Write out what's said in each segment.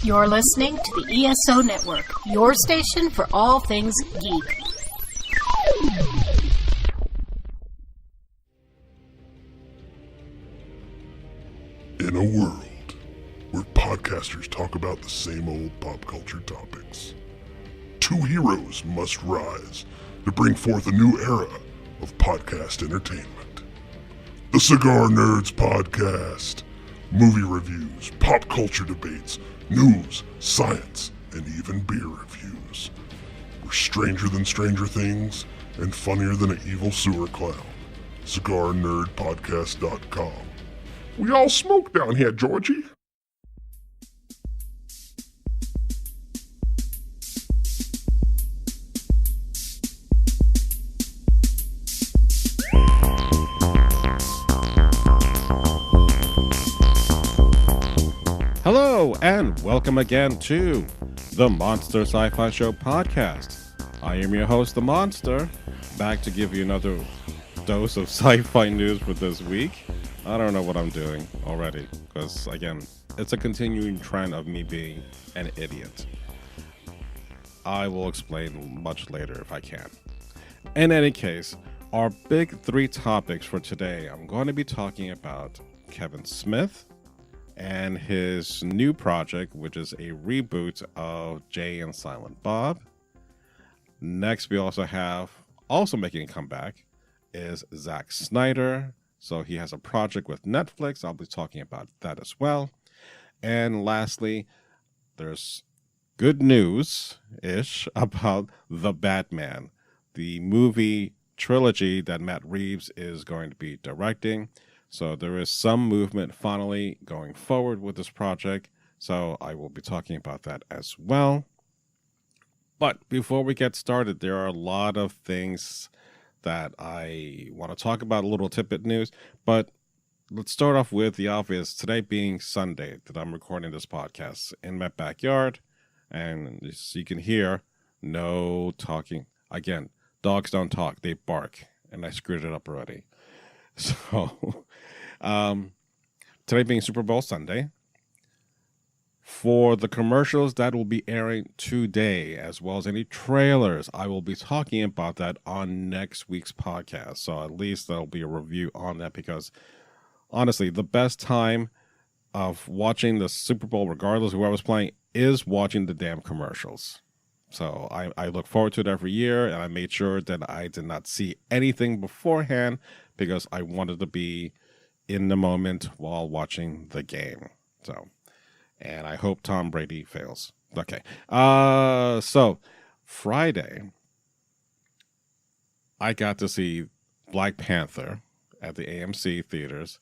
You're listening to the ESO Network, your station for all things geek. In a world where podcasters talk about the same old pop culture topics, two heroes must rise to bring forth a new era of podcast entertainment. The Cigar Nerds Podcast. Movie reviews, pop culture debates, news, science, and even beer reviews. We're stranger than Stranger Things and funnier than an evil sewer clown. CigarNerdPodcast.com. We all smoke down here, Georgie. Hello, and welcome again to the Monster Sci-Fi Show Podcast. I am your host, The Monster, back to give you another dose of sci-fi news for this week. I don't know what I'm doing already, because, again, it's a continuing trend of me being an idiot. I will explain much later if I can. In any case, our big three topics for today, I'm going to be talking about Kevin Smith and his new project, which is a reboot of Jay and Silent Bob. Next, we also have, also making a comeback, is Zack Snyder. So he has a project with Netflix. I'll be talking about that as well. And lastly, there's good news-ish about The Batman, the movie trilogy that Matt Reeves is going to be directing. So there is some movement finally going forward with this project. So I will be talking about that as well. But before we get started, there are a lot of things that I want to talk about, a little tidbit news. But let's start off with the obvious. Today being Sunday that I'm recording this podcast in my backyard. And as you can hear, no talking. Again, dogs don't talk, they bark. And I screwed it up already. So, today being Super Bowl Sunday, for the commercials that will be airing today, as well as any trailers, I will be talking about that on next week's podcast. So at least there'll be a review on that, because honestly, the best time of watching the Super Bowl, regardless of whoever's playing, is watching the damn commercials. So I look forward to it every year, and I made sure that I did not see anything beforehand because I wanted to be in the moment while watching the game. So, and I hope Tom Brady fails. Okay. So Friday, I got to see Black Panther at the AMC theaters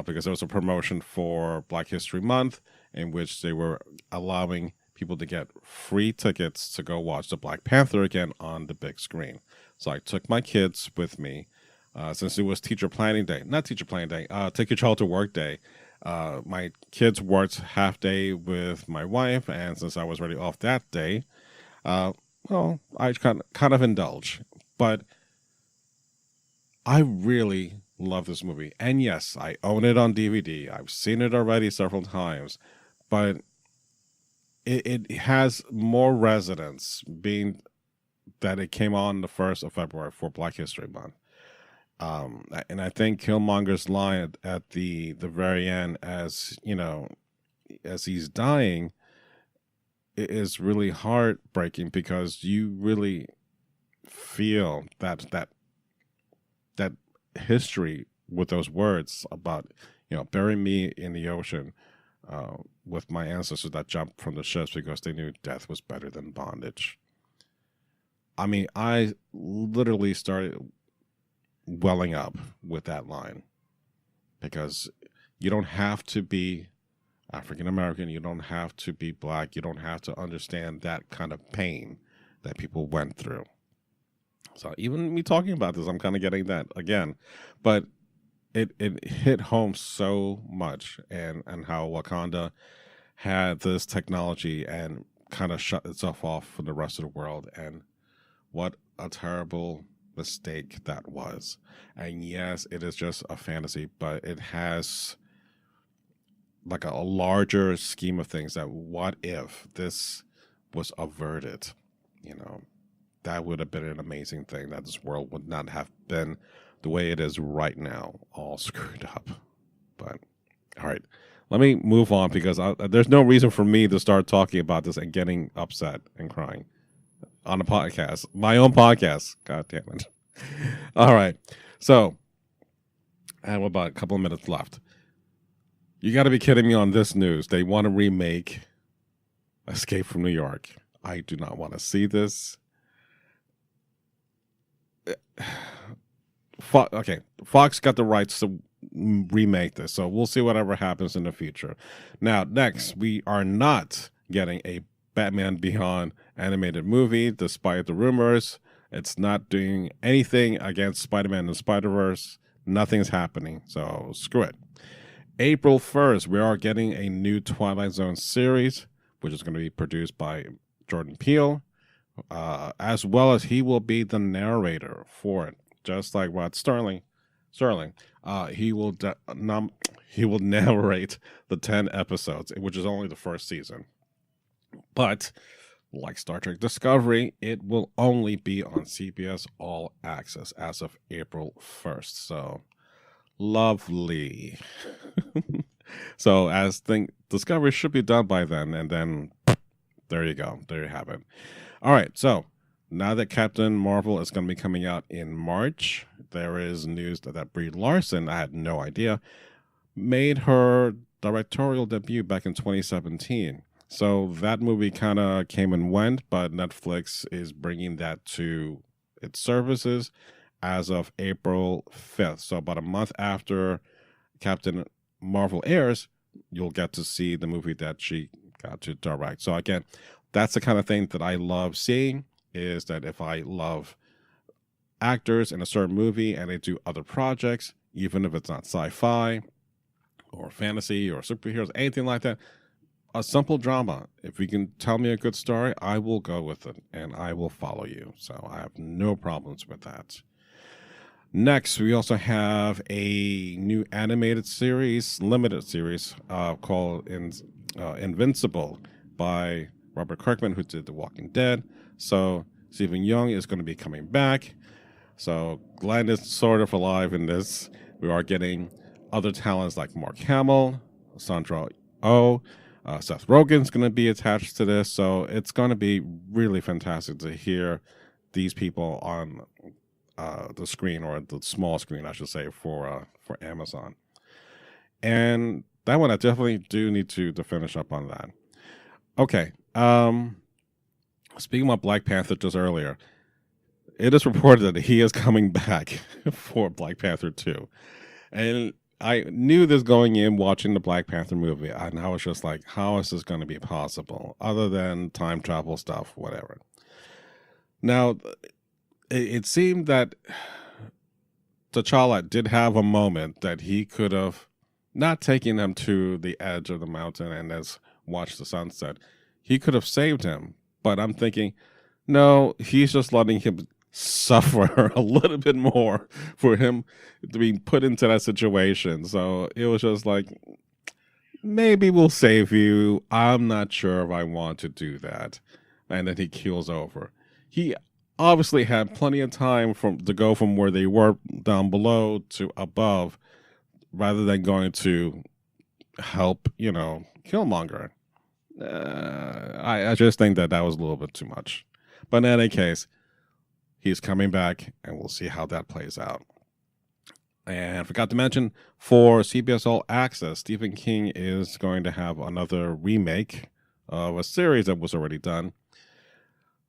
because there was a promotion for Black History Month in which they were allowing people to get free tickets to go watch the Black Panther again on the big screen. So I took my kids with me since it was teacher planning day. Not teacher planning day, take your child to work day. My kids worked half day with my wife, and since I was already off that day, well, I kind of indulge. But I really love this movie. And yes, I own it on DVD. I've seen it already several times, but it has more resonance being that it came on the 1st of February for Black History Month. And I think Killmonger's line at the very end, as you know, as he's dying, it is really heartbreaking because you really feel that history with those words about, you know, bury me in the ocean with my ancestors that jumped from the ships because they knew death was better than bondage. I mean, I literally started welling up with that line because you don't have to be African American, you don't have to be black, you don't have to understand that kind of pain that people went through. So even me talking about this, I'm kind of getting that again, but it hit home so much, and how Wakanda had this technology and kind of shut itself off from the rest of the world, and what a terrible mistake that was. And yes, it is just a fantasy, but it has like a larger scheme of things, that what if this was averted? That would have been an amazing thing, that this world would not have been the way it is right now, all screwed up. But, all right, let me move on, because there's no reason for me to start talking about this and getting upset and crying on a podcast, my own podcast. God damn it. All right. So, I have about a couple of minutes left. You got to be kidding me on this news. They want to remake Escape from New York. I do not want to see this. Fox got the rights to remake this, so we'll see whatever happens in the future. Now, next, we are not getting a Batman Beyond animated movie, despite the rumors. It's not doing anything against Spider-Man and Spider-Verse. Nothing's happening, so screw it. April 1st, we are getting a new Twilight Zone series, which is going to be produced by Jordan Peele, as well as he will be the narrator for it, just like Rod Sterling. He will narrate the 10 episodes, which is only the first season. But like Star Trek Discovery, it will only be on CBS All Access as of April 1st. So lovely. So Discovery should be done by then, and then there you go. There you have it. All right, so now that Captain Marvel is going to be coming out in March, there is news that Brie Larson, I had no idea, made her directorial debut back in 2017. So that movie kind of came and went, but Netflix is bringing that to its services as of April 5th. So about a month after Captain Marvel airs, you'll get to see the movie that she got to direct. So again, that's the kind of thing that I love seeing, is that if I love actors in a certain movie and they do other projects, even if it's not sci-fi or fantasy or superheroes, anything like that, a simple drama, if you can tell me a good story, I will go with it and I will follow you. So I have no problems with that. Next, we also have a new animated series, limited series, called Invincible by Robert Kirkman, who did The Walking Dead. So Stephen Young is going to be coming back. So Glenn is sort of alive in this. We are getting other talents like Mark Hamill, Sandra Oh, Seth Rogen's going to be attached to this. So it's going to be really fantastic to hear these people on the screen, or the small screen, I should say, for Amazon. And that one, I definitely do need to finish up on that. Okay. Speaking about Black Panther just earlier, it is reported that he is coming back for Black Panther 2. And I knew this going in watching the Black Panther movie, and I was just like, how is this going to be possible? Other than time travel stuff, whatever. Now, it seemed that T'Challa did have a moment that he could have not taken him to the edge of the mountain and as watch the sunset. He could have saved him. But I'm thinking, no, he's just letting him suffer a little bit more for him to be put into that situation. So it was just like, maybe we'll save you. I'm not sure if I want to do that. And then he keels over. He obviously had plenty of time to go from where they were down below to above, rather than going to help, Killmonger. I just think that was a little bit too much. But in any case, he's coming back, and we'll see how that plays out. And I forgot to mention, for CBS All Access, Stephen King is going to have another remake of a series that was already done.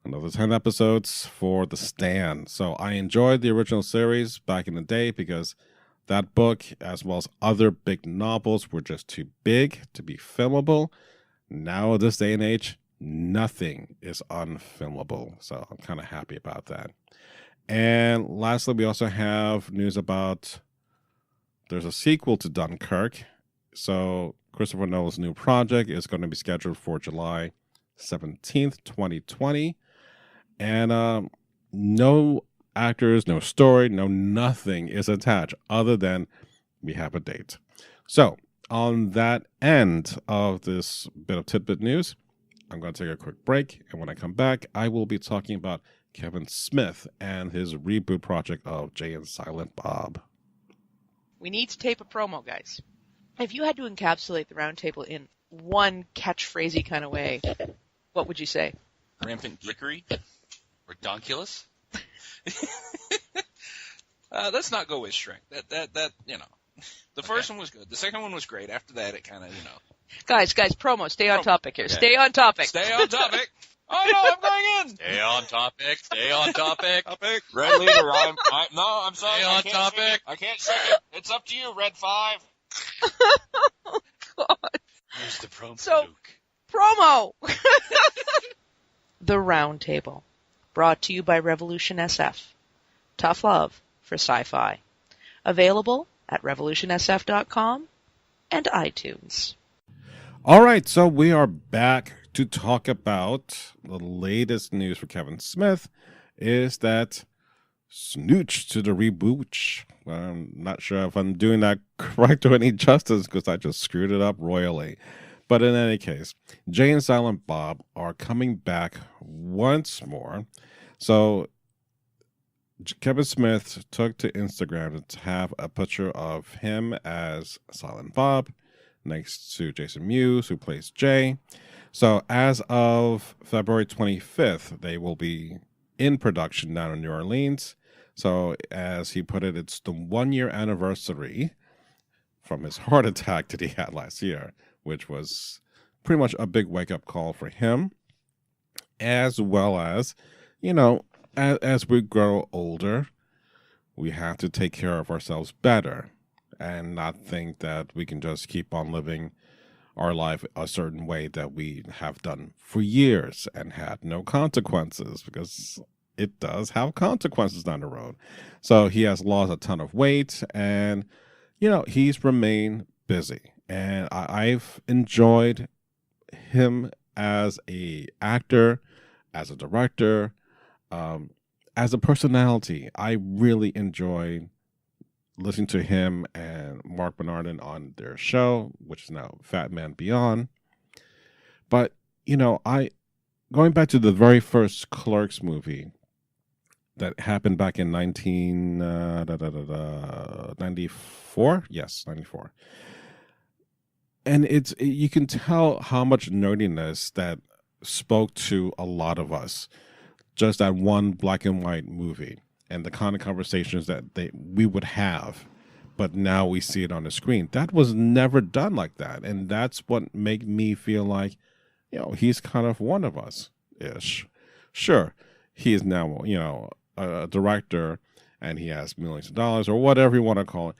Another 10 episodes for The Stand. So I enjoyed the original series back in the day, because that book, as well as other big novels, were just too big to be filmable. Now, this day and age, nothing is unfilmable. So I'm kind of happy about that. And lastly, we also have news about there's a sequel to Dunkirk. So Christopher Nolan's new project is going to be scheduled for July 17th, 2020. And no actors, no story, no nothing is attached other than we have a date. So on that end of this bit of tidbit news, I'm going to take a quick break. And when I come back, I will be talking about Kevin Smith and his reboot project of Jay and Silent Bob. We need to tape a promo, guys. If you had to encapsulate the roundtable in one catchphrasey kind of way, what would you say? Rampant dickery? Or donkulous? Let's not go with Shrek. That The first one was good. The second one was great. After that, it kind of, Guys, promo. Stay on topic here. Okay. Stay on topic. Stay on topic. Oh, no, I'm going in. Stay on topic. Stay on topic. Red leader, I'm sorry. Stay on topic. I can't sing it. It's up to you, Red 5. Oh, God. Here's the promo, So, Luke. Promo! The Roundtable. Brought to you by Revolution SF. Tough love for sci-fi. Available at revolutionsf.com and iTunes. All right, so we are back to talk about the latest news for Kevin Smith is that snooch to the reboot. Well, I'm not sure if I'm doing that correct or any justice because I just screwed it up royally. But in any case, Jay and Silent Bob are coming back once more. So Kevin Smith took to Instagram to have a picture of him as Silent Bob next to Jason Mewes, who plays Jay. So as of February 25th, they will be in production down in New Orleans. So as he put it, it's the 1-year anniversary from his heart attack that he had last year, which was pretty much a big wake-up call for him, as well as, as we grow older, we have to take care of ourselves better and not think that we can just keep on living our life a certain way that we have done for years and had no consequences, because it does have consequences down the road. So he has lost a ton of weight and, he's remained busy. And I've enjoyed him as a actor, as a director, as a personality. I really enjoyed listening to him and Mark Bernardin on their show, which is now Fat Man Beyond. But, going back to the very first Clerks movie that happened back in 1994? Yes, 94. And you can tell how much nerdiness that spoke to a lot of us. Just that one black and white movie and the kind of conversations that we would have, but now we see it on the screen. That was never done like that. And that's what made me feel like, he's kind of one of us-ish. Sure, he is now, a director and he has millions of dollars or whatever you want to call it.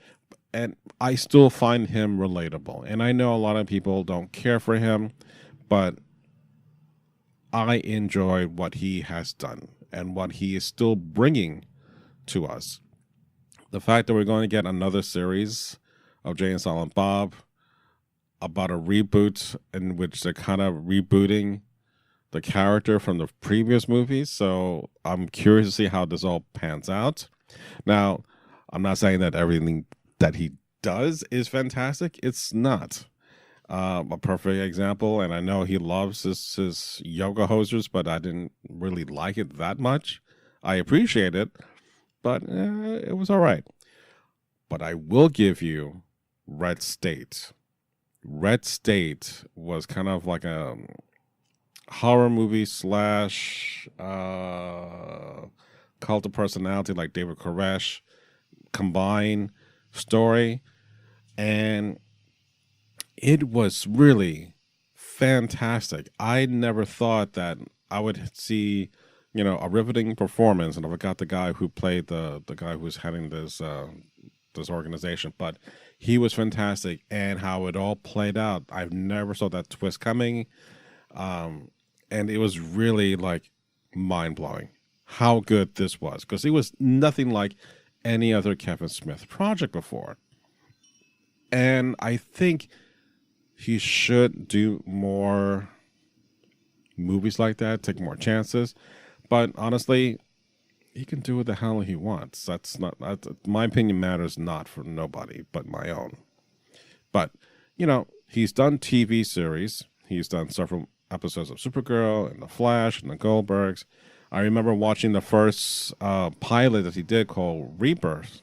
And I still find him relatable. And I know a lot of people don't care for him, but I enjoy what he has done and what he is still bringing to us. The fact that we're going to get another series of Jay and Silent Bob about a reboot in which they're kind of rebooting the character from the previous movies. So I'm curious to see how this all pans out. Now, I'm not saying that everything that he does is fantastic. It's not. A perfect example, and I know he loves his yoga hosers, but I didn't really like it that much. I appreciate it, but it was all right. But I will give you Red State. Red State was kind of like a horror movie / cult of personality, like David Koresh combined story, and it was really fantastic. I never thought that I would see, a riveting performance, and I forgot the guy who played the guy who's heading this organization, but he was fantastic, and how it all played out. I never saw that twist coming, and it was really like mind blowing how good this was, because it was nothing like any other Kevin Smith project before, and I think he should do more movies like that, take more chances. But honestly, he can do what the hell he wants. That's my opinion matters not for nobody but my own. But he's done TV series. He's done several episodes of Supergirl and The Flash and The Goldbergs. I remember watching the first pilot that he did called Rebirth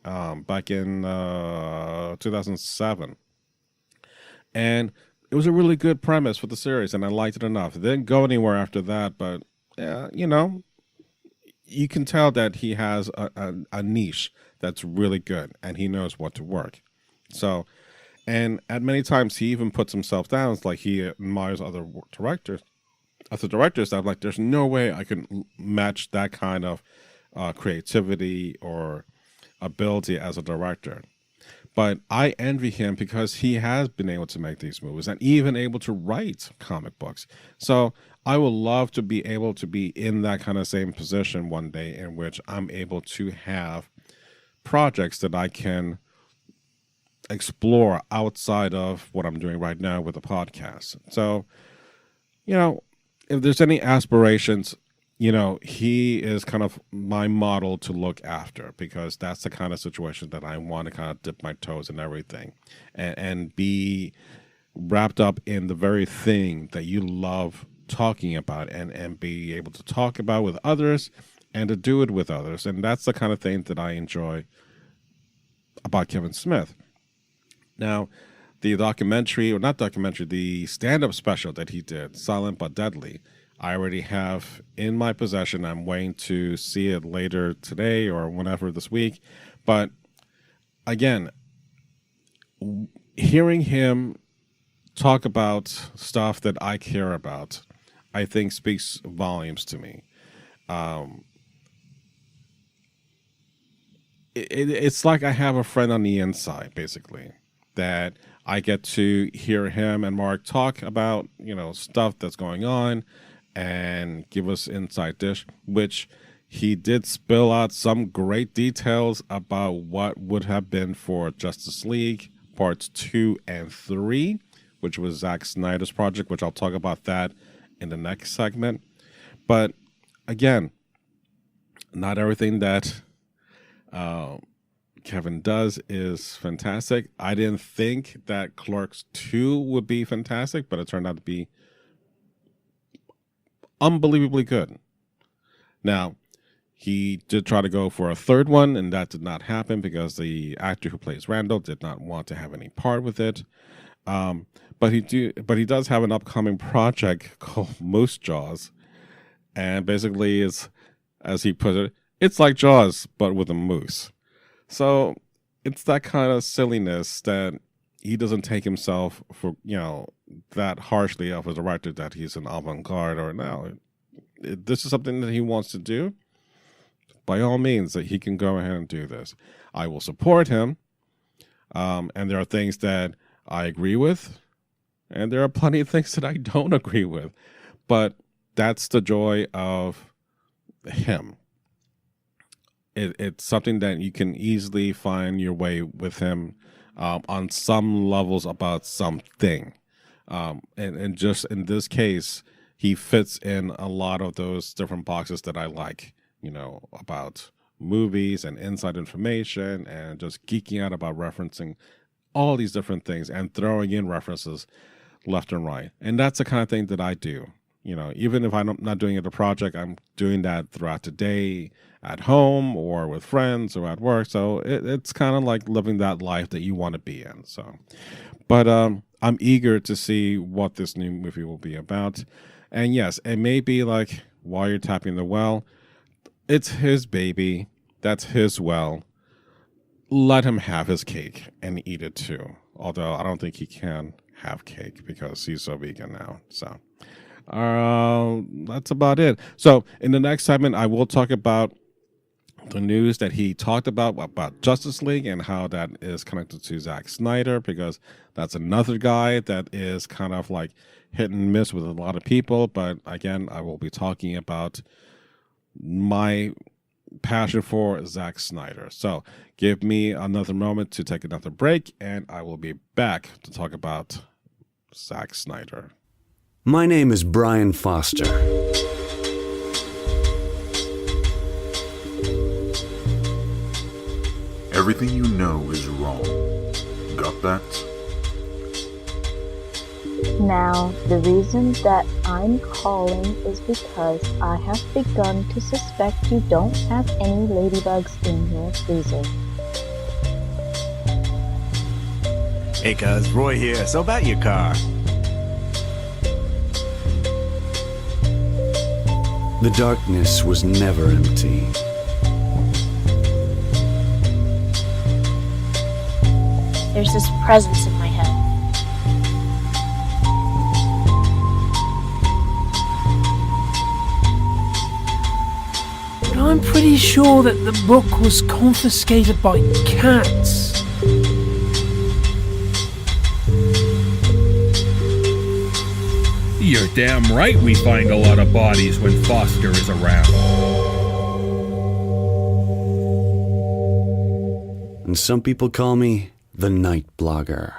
back in 2007. And it was a really good premise for the series, and I liked it enough. It didn't go anywhere after that, but, you can tell that he has a niche that's really good, and he knows what to work. So, and at many times he even puts himself down. It's like he admires other directors. Other directors, I'm like, there's no way I can match that kind of creativity or ability as a director. But I envy him because he has been able to make these movies and even able to write comic books. So I would love to be able to be in that kind of same position one day in which I'm able to have projects that I can explore outside of what I'm doing right now with the podcast. So, if there's any aspirations, he is kind of my model to look after, because that's the kind of situation that I want to kind of dip my toes in everything and be wrapped up in the very thing that you love talking about and be able to talk about with others and to do it with others. And that's the kind of thing that I enjoy about Kevin Smith. Now, the the stand-up special that he did, Silent But Deadly, I already have in my possession. I'm waiting to see it later today or whenever this week. But again, hearing him talk about stuff that I care about, I think speaks volumes to me. It's like I have a friend on the inside, basically, that I get to hear him and Mark talk about, stuff that's going on and give us inside dish, which he did spill out some great details about what would have been for Justice League Parts 2 and 3, which was Zack Snyder's project, which I'll talk about that in the next segment. But again, not everything that Kevin does is fantastic. I didn't think that Clerks 2 would be fantastic, but it turned out to be unbelievably good. Now, he did try to go for a third one, and that did not happen because the actor who plays Randall did not want to have any part with it. But he does have an upcoming project called Moose Jaws, and basically is, as he put it, it's like Jaws but with a moose. So it's that kind of silliness that he doesn't take himself for, that harshly of a director that he's an avant-garde or no. This is something that he wants to do. By all means, that he can go ahead and do this. I will support him. And there are things that I agree with, and there are plenty of things that I don't agree with. But that's the joy of him. It's something that you can easily find your way with him on some levels about something. And just in this case, he fits in a lot of those different boxes that I like, about movies and inside information and just geeking out about referencing all these different things and throwing in references left and right. And that's the kind of thing that I do. Even if I'm not doing it a project, I'm doing that throughout the day at home or with friends or at work. So it's kind of like living that life that you want to be in. So, but I'm eager to see what this new movie will be about. And yes, it may be like While You're Tapping the Well. It's his baby. That's his well. Let him have his cake and eat it too. Although I don't think he can have cake because he's so vegan now. So that's about it. So in the next segment, I will talk about the news that he talked about Justice League and how that is connected to Zack Snyder, because that's another guy that is kind of like hit and miss with a lot of people. But again, I will be talking about my passion for Zack Snyder. So give me another moment to take another break, and I will be back to talk about Zack Snyder. My name is Brian Foster. Everything you know is wrong. Got that? Now, the reason that I'm calling is because I have begun to suspect you don't have any ladybugs in your freezer. Hey cuz, Roy here. So about your car. The darkness was never empty. There's this presence in my head. But I'm pretty sure that the book was confiscated by cats. You're damn right we find a lot of bodies when Foster is around. And some people call me the Night Blogger.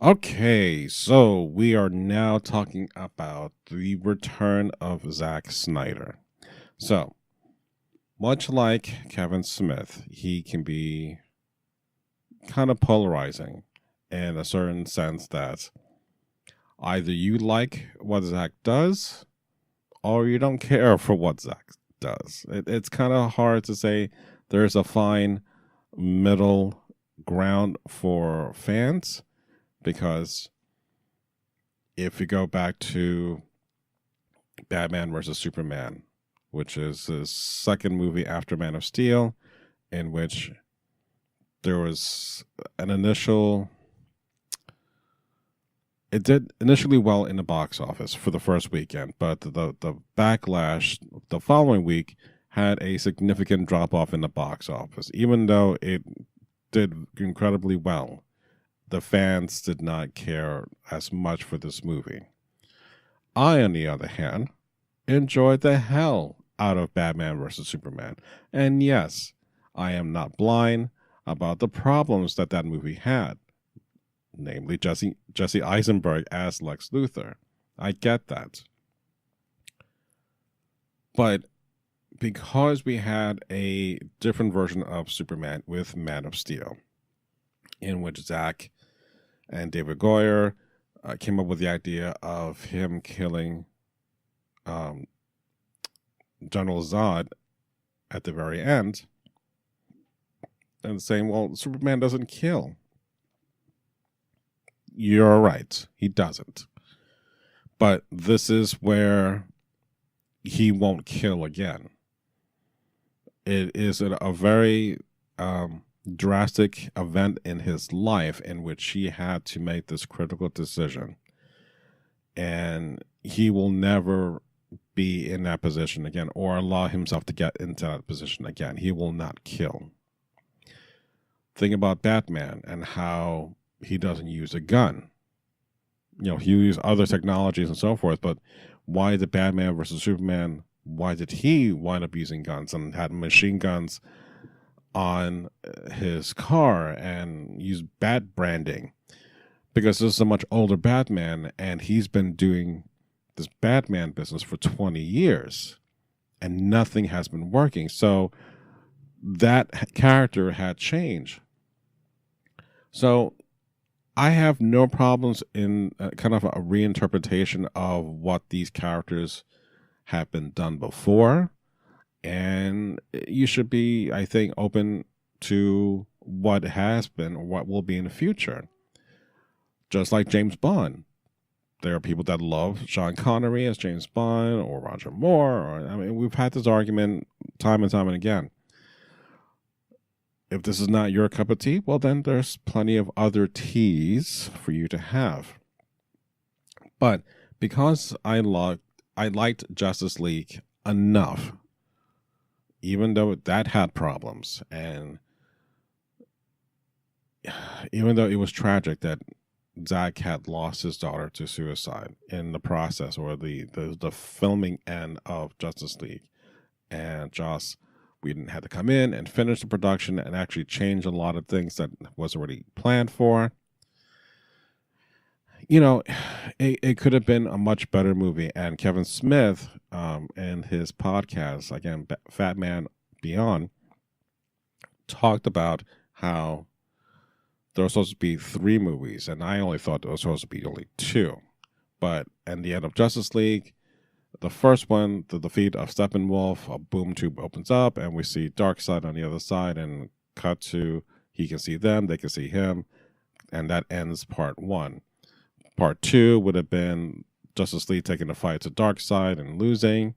Okay, so we are now talking about the return of Zack Snyder. So, much like Kevin Smith, he can be kind of polarizing in a certain sense that either you like what Zack does or you don't care for what Zack does. It's kind of hard to say there's a fine middle ground for fans, because if you go back to Batman vs. Superman, which is his second movie after Man of Steel, in which there was an initial... It did initially well in the box office for the first weekend, but the backlash the following week had a significant drop-off in the box office. Even though it did incredibly well, the fans did not care as much for this movie. I, on the other hand, enjoyed the hell out of Batman vs. Superman. And yes, I am not blind about the problems that movie had. Namely, Jesse Eisenberg as Lex Luthor. I get that. But because we had a different version of Superman with Man of Steel, in which Zack and David Goyer came up with the idea of him killing General Zod at the very end, and saying, well, Superman doesn't kill. You're right, he doesn't. But this is where he won't kill again. It is a very drastic event in his life in which he had to make this critical decision. And he will never be in that position again, or allow himself to get into that position again. He will not kill. Think about Batman and how he doesn't use a gun. You know, he used other technologies and so forth, but why did Batman versus Superman, why did he wind up using guns and had machine guns on his car and use bat branding? Because this is a much older Batman, and he's been doing this Batman business for 20 years, and nothing has been working. So that character had changed. So I have no problems in kind of a reinterpretation of what these characters have been done before. And you should be, I think, open to what has been or what will be in the future. Just like James Bond. There are people that love Sean Connery as James Bond or Roger Moore. Or, I mean, we've had this argument time and time and again. If this is not your cup of tea, well, then there's plenty of other teas for you to have. But because I liked Justice League enough, even though that had problems, and even though it was tragic that Zack had lost his daughter to suicide in the process, or the filming end of Justice League, and Joss Whedon had to come in and finish the production and actually change a lot of things that was already planned for. You know, it could have been a much better movie. And Kevin Smith, and his podcast, again, Fat Man Beyond, talked about how there was supposed to be 3 movies, and I only thought there was supposed to be only 2. But in the end of Justice League, the first one, the defeat of Steppenwolf, a boom tube opens up, and we see Darkseid on the other side, and cut to he can see them, they can see him, and that ends part 1. Part 2 would have been Justice League taking the fight to Darkseid and losing,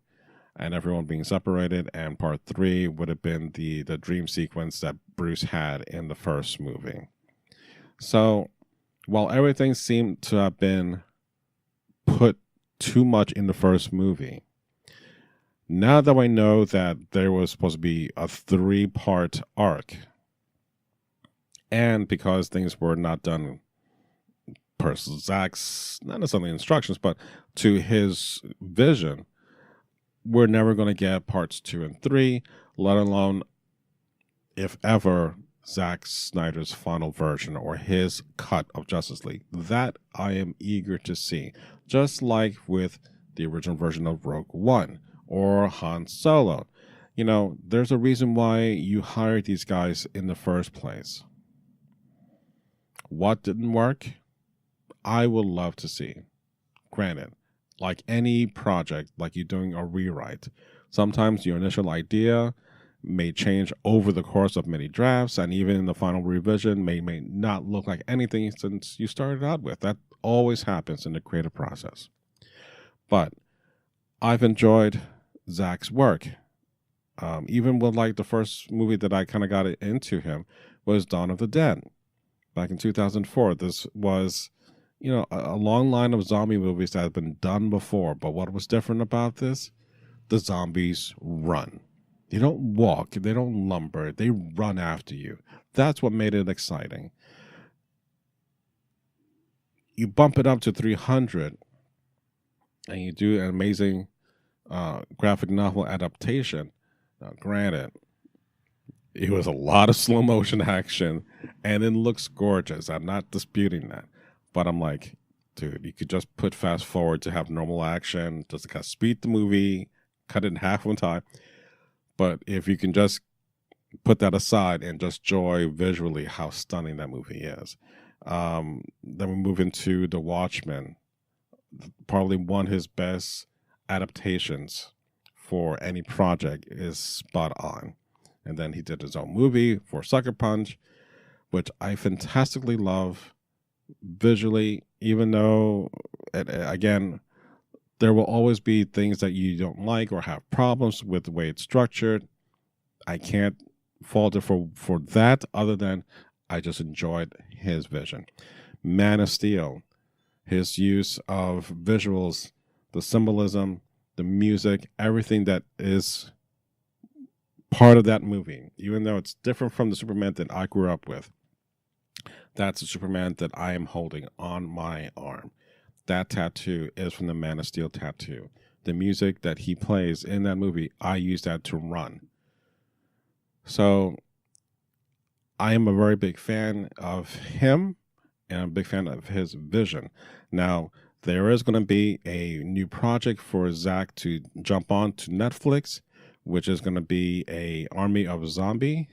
and everyone being separated, and part 3 would have been the dream sequence that Bruce had in the first movie. So, while everything seemed to have been put too much in the first movie, now that I know that there was supposed to be a 3-part arc, and because things were not done per Zack's, not necessarily instructions, but to his vision, we're never going to get parts 2 and 3, let alone, if ever, Zack Snyder's final version or his cut of Justice League. That I am eager to see. Just like with the original version of Rogue One or Han Solo. You know, there's a reason why you hired these guys in the first place. What didn't work? I would love to see. Granted, like any project, like you're doing a rewrite, sometimes your initial idea may change over the course of many drafts, and even the final revision may not look like anything since you started out with. That always happens in the creative process. But I've enjoyed Zack's work. Even with like the first movie that I kind of got into him was Dawn of the Dead. Back in 2004, this was, you know, a long line of zombie movies that had been done before. But what was different about this? The zombies run. They don't walk. They don't lumber. They run after you. That's what made it exciting. You bump it up to 300, and you do an amazing graphic novel adaptation. Now, granted, it was a lot of slow motion action, and it looks gorgeous. I'm not disputing that. But I'm like, dude, you could just put fast forward to have normal action, just to kind of speed the movie, cut it in half one time. But if you can just put that aside and just enjoy visually how stunning that movie is. Then we move into The Watchmen, probably one of his best adaptations for any project is spot on. And then he did his own movie for Sucker Punch, which I fantastically love visually, even though, again, there will always be things that you don't like or have problems with the way it's structured. I can't fault it for that, other than I just enjoyed his vision. Man of Steel, his use of visuals, the symbolism, the music, everything that is part of that movie, even though it's different from the Superman that I grew up with. That's the Superman that I am holding on my arm. That tattoo is from the Man of Steel tattoo. The music that he plays in that movie, I use that to run. So I am a very big fan of him, and I'm a big fan of his vision. Now, there is going to be a new project for Zack to jump on to Netflix, which is going to be a Army of Zombie.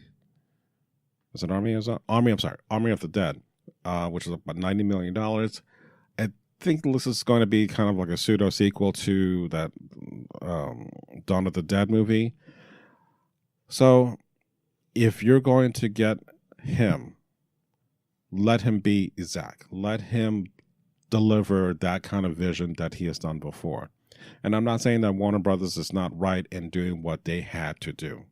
Is it Army of the Dead, which is about $90 million. I think this is going to be kind of like a pseudo sequel to that Dawn of the Dead movie. So, if you're going to get him, let him be Zack. Let him deliver that kind of vision that he has done before. And I'm not saying that Warner Brothers is not right in doing what they had to do,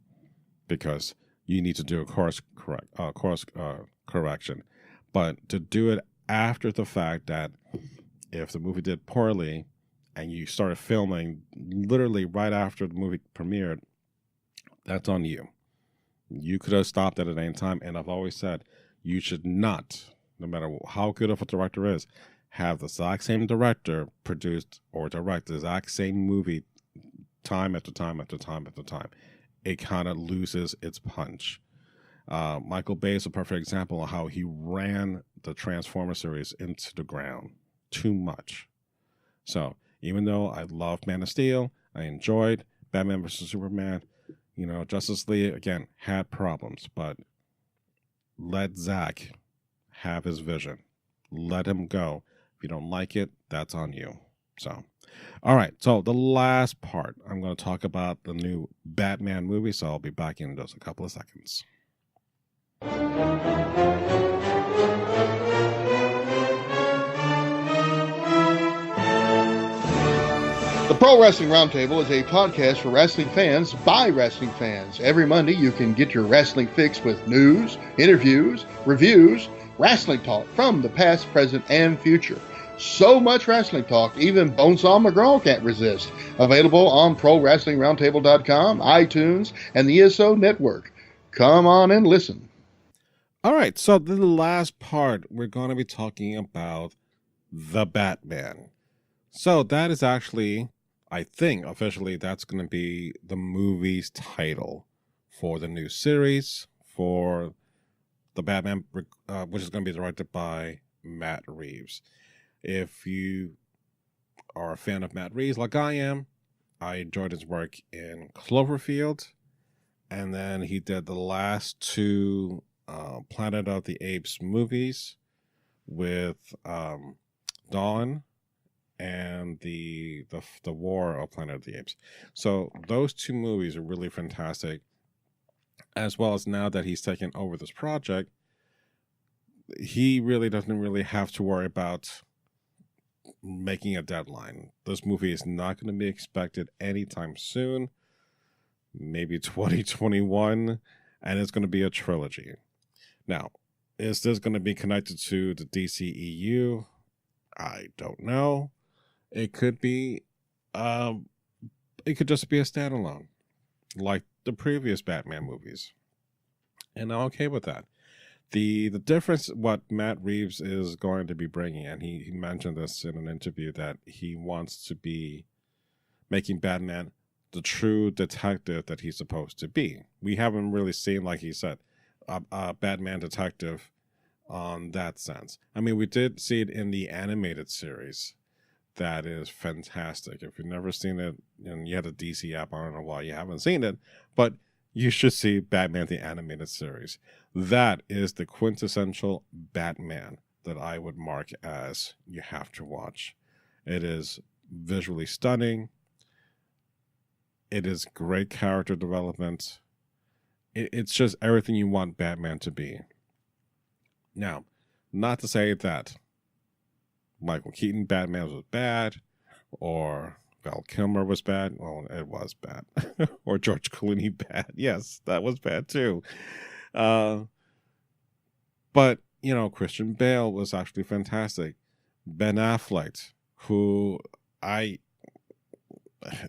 because you need to do a course correction. But to do it after the fact that if the movie did poorly and you started filming literally right after the movie premiered, that's on you. You could have stopped it at any time. And I've always said you should not, no matter how good of a director is, have the exact same director produced or direct the exact same movie time after time after time after time. It kind of loses its punch. Michael Bay is a perfect example of how he ran the Transformers series into the ground too much. So even though I love Man of Steel, I enjoyed Batman vs. Superman, you know, Justice League, again, had problems, but let Zack have his vision. Let him go. If you don't like it, that's on you. So, all right. So the last part, I'm going to talk about the new Batman movie. So I'll be back in just a couple of seconds. The Pro Wrestling Roundtable is a podcast for wrestling fans by wrestling fans. Every Monday you can get your wrestling fix with news, interviews, reviews, wrestling talk from the past, present, and future. So much wrestling talk, even Bonesaw McGraw can't resist. Available on ProWrestlingRoundtable.com, iTunes, and the ESO Network. Come on and listen. All right, so the last part, we're going to be talking about the Batman. So that is actually, I think, officially, that's going to be the movie's title for the new series for the Batman, which is going to be directed by Matt Reeves. If you are a fan of Matt Reeves like I am, I enjoyed his work in Cloverfield, and then he did the last two Planet of the Apes movies with Dawn and the War of Planet of the Apes. So those two movies are really fantastic, as well as now that he's taken over this project, he really doesn't really have to worry about making a deadline. This movie is not going to be expected anytime soon, maybe 2021, and it's going to be a trilogy. Now, is this going to be connected to the DCEU? I don't know. It could be, it could just be a standalone, like the previous Batman movies. And I'm okay with that. The difference, what Matt Reeves is going to be bringing, and he mentioned this in an interview, that he wants to be making Batman the true detective that he's supposed to be. We haven't really seen, like he said, a Batman detective on that sense. I mean, we did see it in the animated series. That is fantastic. If you've never seen it, and you had a DC app, I don't know why you haven't seen it, but you should see Batman the Animated Series. That is the quintessential Batman that I would mark as you have to watch. It is visually stunning. It is great character development. It's just everything you want Batman to be. Now, not to say that Michael Keaton Batman was bad, or Val Kilmer was bad. Well, it was bad. Or George Clooney bad. Yes, that was bad too. But, you know, Christian Bale was actually fantastic. Ben Affleck, who I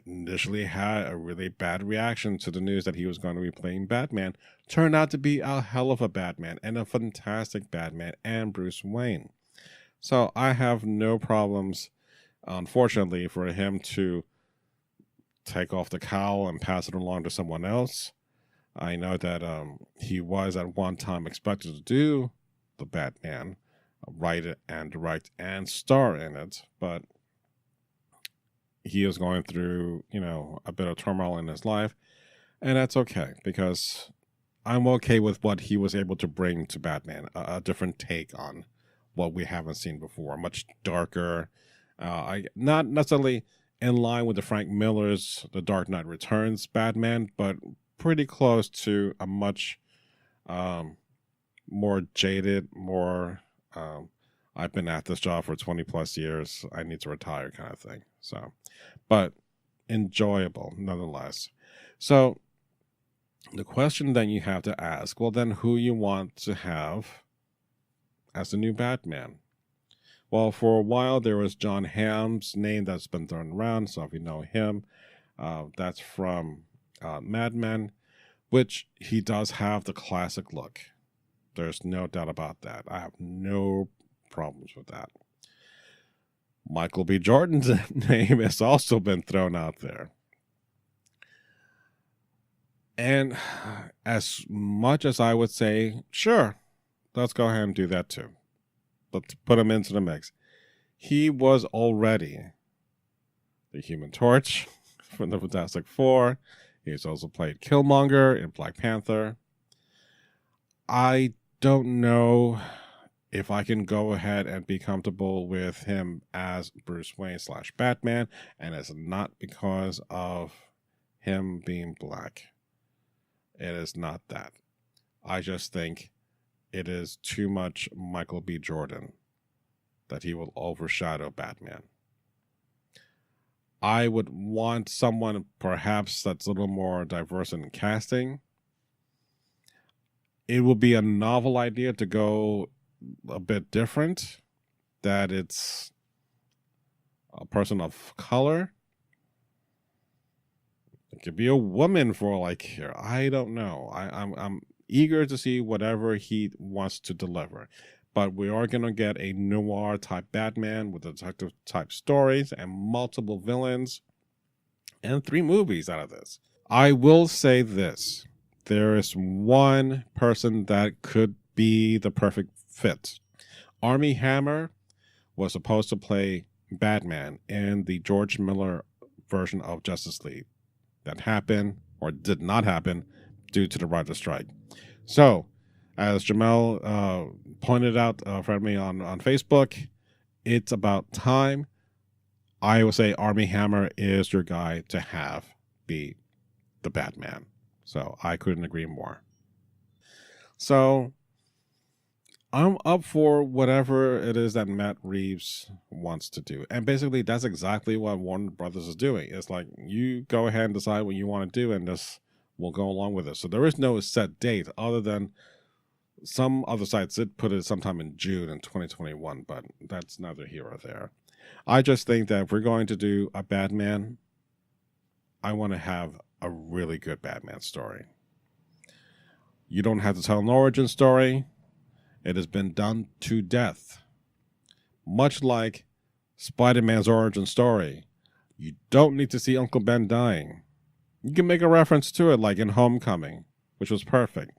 initially had a really bad reaction to the news that he was going to be playing Batman, turned out to be a hell of a Batman and a fantastic Batman and Bruce Wayne. So I have no problems, unfortunately, for him to take off the cowl and pass it along to someone else. I know that he was at one time expected to do the Batman, write it and direct and star in it, but he is going through, you know, a bit of turmoil in his life, and that's okay, because I'm okay with what he was able to bring to Batman, a different take on what we haven't seen before, much darker, not necessarily in line with the Frank Miller's The Dark Knight Returns Batman, but pretty close to a much more jaded, more I've been at this job for 20 plus years, I need to retire kind of thing. So, but enjoyable nonetheless. So the question then you have to ask, well, then who you want to have as the new Batman? Well, for a while there was John Hamm's name that's been thrown around. So if you know him, that's from Mad Men, which he does have the classic look. There's no doubt about that. I have no problems with that. Michael B. Jordan's name has also been thrown out there. And as much as I would say, sure, let's go ahead and do that too. Let's put him into the mix. He was already the Human Torch from the Fantastic Four. He's also played Killmonger in Black Panther. I don't know if I can go ahead and be comfortable with him as Bruce Wayne / Batman, and it's not because of him being black. It is not that. I just think it is too much Michael B. Jordan that he will overshadow Batman. I would want someone perhaps that's a little more diverse in casting. It will be a novel idea to go a bit different, that it's a person of color. It could be a woman for all I care. I don't know. I'm eager to see whatever he wants to deliver. But we are going to get a noir type Batman with detective type stories and multiple villains and 3 movies out of this. I will say this. There is one person that could be the perfect fit. Armie Hammer was supposed to play Batman in the George Miller version of Justice League. That happened, or did not happen, due to the writer's strike. So, as Jamel pointed out for me on Facebook, it's about time. I would say Armie Hammer is your guy to have be the Batman. So I couldn't agree more. So I'm up for whatever it is that Matt Reeves wants to do. And basically that's exactly what Warner Brothers is doing. It's like, you go ahead and decide what you want to do and this will go along with it. So there is no set date other than some other sites did put it sometime in June in 2021, but that's neither here or there. I just think that if we're going to do a Batman, I want to have a really good Batman story. You don't have to tell an origin story. It has been done to death. Much like Spider-Man's origin story. You don't need to see Uncle Ben dying. You can make a reference to it like in Homecoming, which was perfect.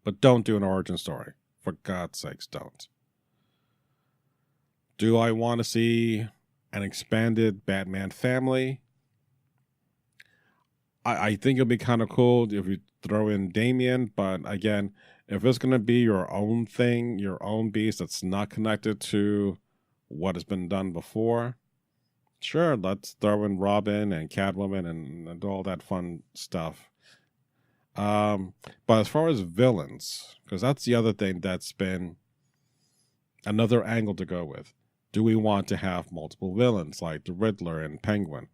But don't do an origin story. For God's sakes, don't. Do I want to see an expanded Batman family? I think it'll be kind of cool if you throw in Damian, but again, if it's going to be your own thing, your own beast that's not connected to what has been done before, sure, let's throw in Robin and Catwoman and all that fun stuff. But as far as villains, because that's the other thing that's been another angle to go with. Do we want to have multiple villains like the Riddler and Penguin?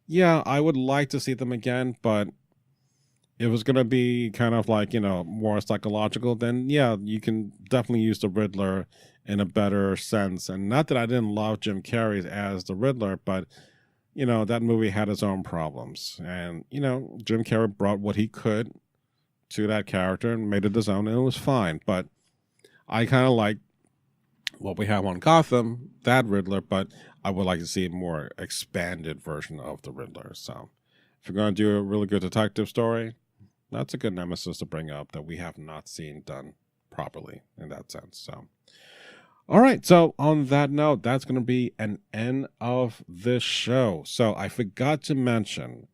Yeah, I would like to see them again, but if it's going to be kind of like, more psychological, then yeah, you can definitely use the Riddler in a better sense. And not that I didn't love Jim Carrey as the Riddler, but, that movie had its own problems. And, Jim Carrey brought what he could to that character and made it his own, and it was fine. But I kind of like what we have on Gotham, that Riddler, but I would like to see a more expanded version of the Riddler. So if you're going to do a really good detective story, that's a good nemesis to bring up that we have not seen done properly in that sense. So, all right. So on that note, that's going to be an end of this show. So I forgot to mention,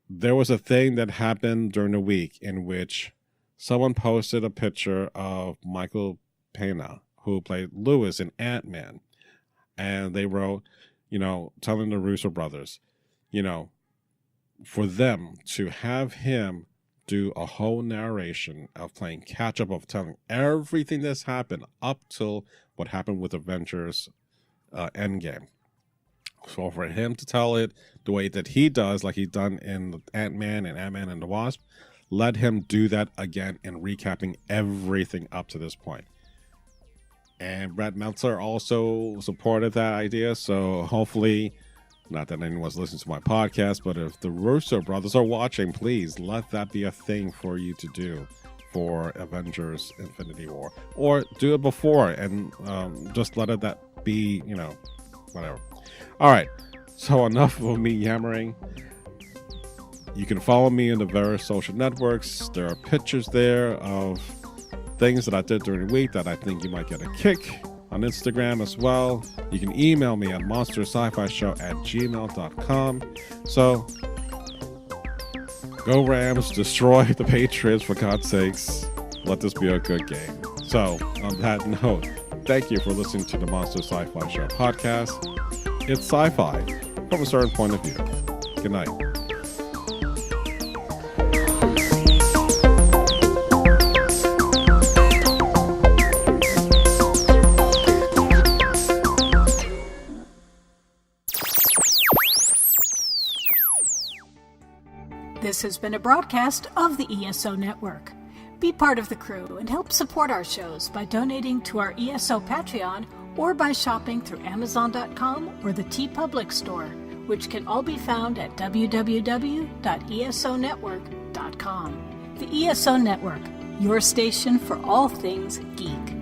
there was a thing that happened during the week in which someone posted a picture of Michael Pena, who played Lewis in Ant-Man. And they wrote, telling the Russo brothers, for them to have him do a whole narration of playing catch-up, of telling everything that's happened up till what happened with Avengers Endgame. So for him to tell it the way that he does, like he done in Ant-Man and the Wasp, let him do that again in recapping everything up to this point. And Brett Meltzer also supported that idea, so hopefully, not that anyone's listening to my podcast, but if the Russo brothers are watching, please let that be a thing for you to do for Avengers Infinity War. Or do it before and just let that be, whatever. All right, so enough of me yammering. You can follow me in the various social networks. There are pictures there of things that I did during the week that I think you might get a kick. On Instagram as well. You can email me at monsterscifishow@gmail.com. So, go Rams, destroy the Patriots for God's sakes. let this be a good game. So, on that note, thank you for listening to the Monster Sci-Fi Show Podcast. It's sci-fi from a certain point of view. Good night. This has been a broadcast of the ESO Network. Be part of the crew and help support our shows by donating to our ESO Patreon or by shopping through Amazon.com or the TeePublic store, which can all be found at www.esonetwork.com. The ESO Network, your station for all things geek.